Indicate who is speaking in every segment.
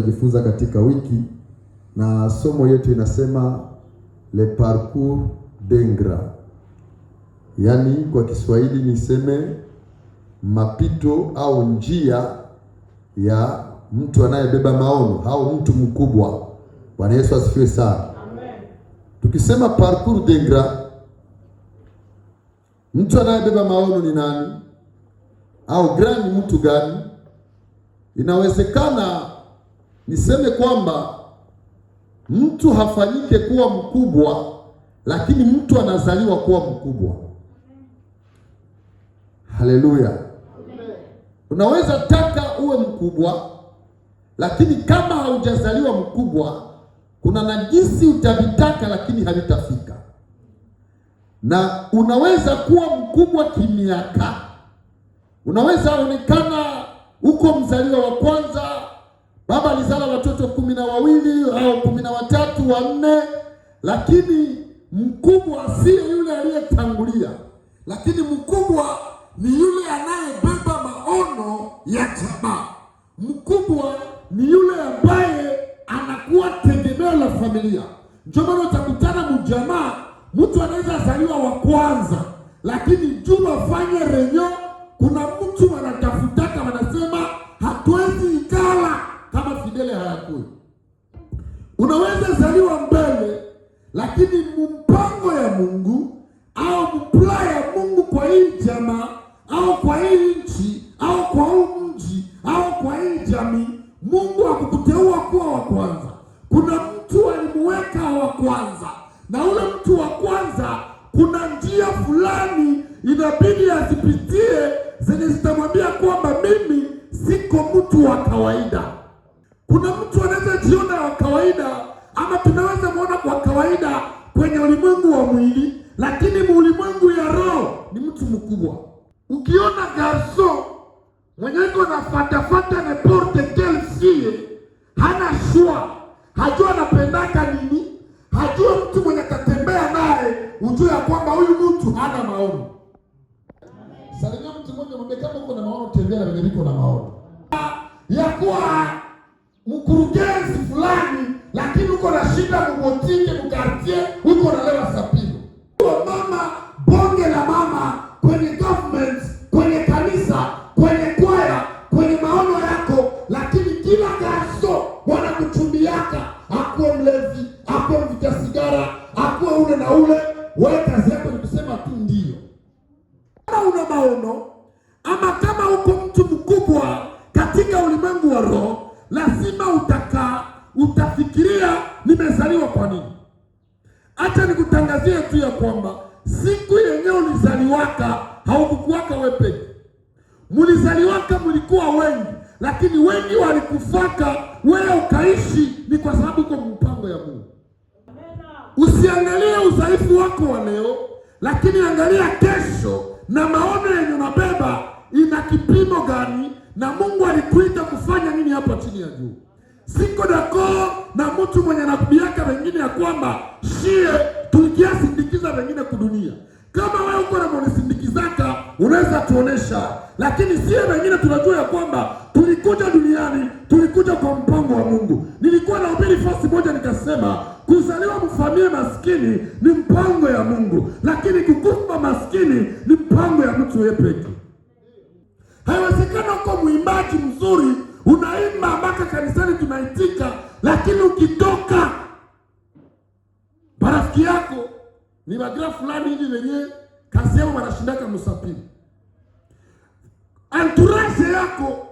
Speaker 1: tutajifunza katika wiki, na somo yetu inasema le parcours d'Ingrat, yaani kwa Kiswahili niseme mapito au njia ya mtu anayebeba maono au mtu mkubwa. Bwana Yesu asifiwe sana. Amen. Tukisema parcours d'Ingrat, mtu anayebeba maono ni nani? Au grand ni mtu gani? Inawezekana niseme kwamba mtu hafanyike kuwa mkubwa, lakini mtu anazaliwa kuwa mkubwa. Haleluya. Unaweza taka uwe mkubwa, lakini kama haujazaliwa mkubwa, kuna najisi utavitaka lakini havitafika. Na unaweza kuwa mkubwa kimiaka. Unaweza onekana uko mzaliwa wa kwanza, baba alizala watoto 12 au 13, 4, lakini mkubwa si yule aliyetangulia, lakini mkubwa ni yule anayebeba maono ya jamaa. Mkubwa ni yule ambaye anakuwa tegemeo la familia. Ndio maana utakutana mjamaa, mtu anaweza zaliwa wa kwanza, lakini juu afanye renyo, kuna mtu anatafutaka, wanasema hatuwezi ikala kama Fidele hayakui. Unaweza zaliwa mbele, lakini mpango ya Mungu au mpla ya Mungu kwa hii jamaa au kwa hii nchi au kwa huu mji au kwa hii jamii, Mungu hakukuteua kuwa wa kwanza. Kuna mtu alimuweka wa kwanza, na ule mtu wa kwanza kuna njia fulani inabidi azipitie zenye zitamwambia kwamba mimi siko mtu wa kawaida. Kuna mtu anaweza jiona wa kawaida, ama tunaweza muona kwa kawaida kwenye ulimwengu wa mwili, lakini ulimwengu ya roho ni mtu mkubwa. Ukiona garso mwenye na fatafata na porte quelle fille, hana shua, hajua anapendaka nini, hajua mtu mwenye katembea naye, ujue ya kwamba huyu mtu hana maono. Salimia mtu mmoja, mwambie kama uko na maono tembea na wenye liko na maono. Ya kuwa mkurugenzi fulani, lakini uko na shida mbotike mkartie, uko na lewa sapilo. Mama, bonge la mama, kwenye government, kwenye kanisa, kwenye kwaya, kwenye maono yako, lakini kila gaso wanakuchumbiaka, akuwe mlevi, akuwe mvuta sigara, akuwe ule na ule, wewe kazi yako ni kusema tu ndio. Kama una maono, ama kama uko mtu mkubwa katika ulimwengu wa roho, lazima utafikiria nimezaliwa kwa nini. Acha nikutangazie tu ya kwamba siku yenyewe ulizaliwaka haukukuwaka wewe peke. Mulizaliwaka mlikuwa wengi, lakini wengi walikufaka wewe ukaishi, ni kwa sababu uko mpango ya Mungu. Usiangalie udhaifu wako wa leo, lakini angalia kesho na maono yenye unabeba ina kipimo gani, na Mungu alikuita kufanya nini hapa chini ya juu. Siko dako na mtu mwenye anakubiaka wengine ya kwamba shie tulikiasindikiza wengine kudunia. Kama wewe uko na mwanisindikizaka, unaweza tuonesha, lakini sie wengine tunajua ya kwamba tulikuja duniani, tulikuja kwa mpango wa Mungu. Nilikuwa nahubiri fasi moja nikasema, kuzaliwa mfamie maskini ni mpango ya Mungu, lakini kukufa maskini ni mpango ya mtu yeye pekee. Haiwezekana uko muimbaji mzuri, unaimba mpaka kanisani tunaitika, lakini ukitoka barafiki yako ni magra fulani hivi wenye kazi yao wanashindaka msafiri. Entourage yako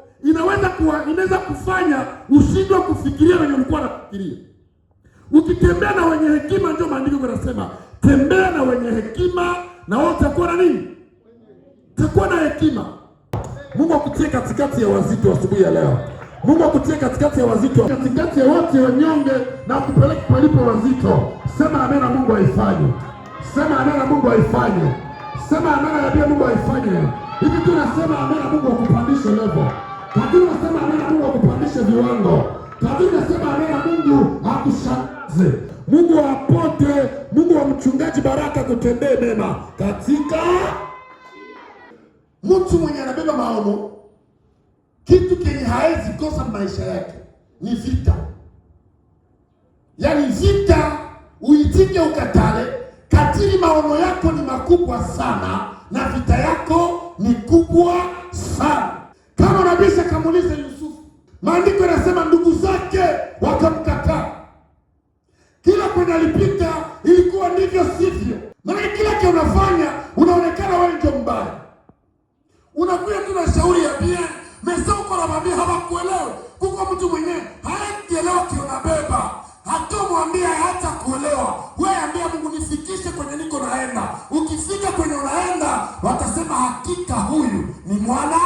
Speaker 1: inaweza kufanya ushindwe kufikiria wenye ulikuwa unafikiria. Ukitembea na wenye hekima, ndio maandiko yanasema tembea na wenye hekima na wote utakuwa na nini? Utakuwa na hekima. Mungu akutie katikati ya wazito asubuhi ya leo. Mungu akutie katikati ya wazito, katikati ya wote wanyonge, na kupeleka palipo wazito. Sema amen na Mungu aifanye. Sema amen na Mungu aifanye. Sema amen na pia Mungu aifanye. Hivi tunasema amen na Mungu akupandishe level. Kadiri unasema amen na Mungu akupandishe viwango. Kadiri unasema amen na Mungu akushangaze. Mungu apote, Mungu wa mchungaji Baraka kutendee mema katika mtu mwenye anabeba maono. Kitu kenye haezi kosa maisha yake ni vita. Yaani vita uitike ukatale, katili maono yako ni makubwa sana na vita yako ni kubwa sana. Kama nabii akamuuliza Yusufu, maandiko yanasema ndugu zake wakamkataa. Kila kwenye alipita ilikuwa ndivyo sivyo. Maana kila kitu unafanya unaonekana wewe ndio mbaya. Unakuja tu na shauri ya bien, mesa uko na mambia hawakuelewa. Kuko mtu mwenyewe hajaelewa kionabeba. Hatomwambia hata kuelewa. Wewe ambia Mungu nifikishe kwenye niko naenda. Ukifika kwenye unaenda, watasema hakika huyu ni mwana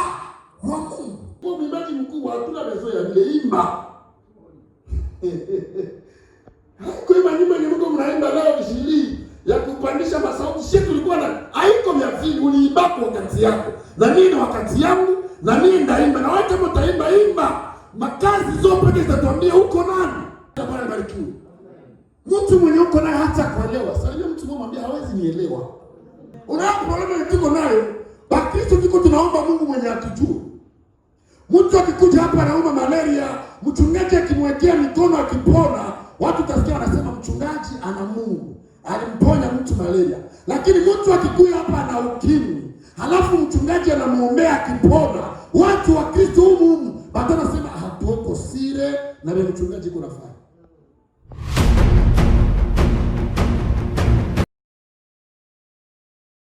Speaker 1: wa Mungu. Kwa mwimbaji mkubwa hatuna mezo ya vile imba. Haiko ima nyimbo yenye Mungu mnaimba leo vishili ya kupandisha masauti. Sisi tulikuwa na haiko vya vile uliimba kwa wakati yako. Na mimi na wakati yangu, na mimi ndaimba. Na wewe kama utaimba imba. Makazi zote pekee zitatuambia uko nani. Bwana barikiwe. Mtu mwenye uko naye hata kuelewa. Sasa mtu mwambie hawezi nielewa. Unaona problema tuko nayo. Bakristo tuko tunaomba Mungu mwenye atujue. Mtu akikuja hapa anaomba malaria, mchungaji akimwekea mikono akipona, watu tasikia wanasema mchungaji ana Mungu. Alimponya mtu malaria. Lakini mtu akikuja hapa ana ukimwi, halafu mchungaji anamuombea akipona, watu wa Kristo humu baada nasema hatuko sire na mchungaji kuna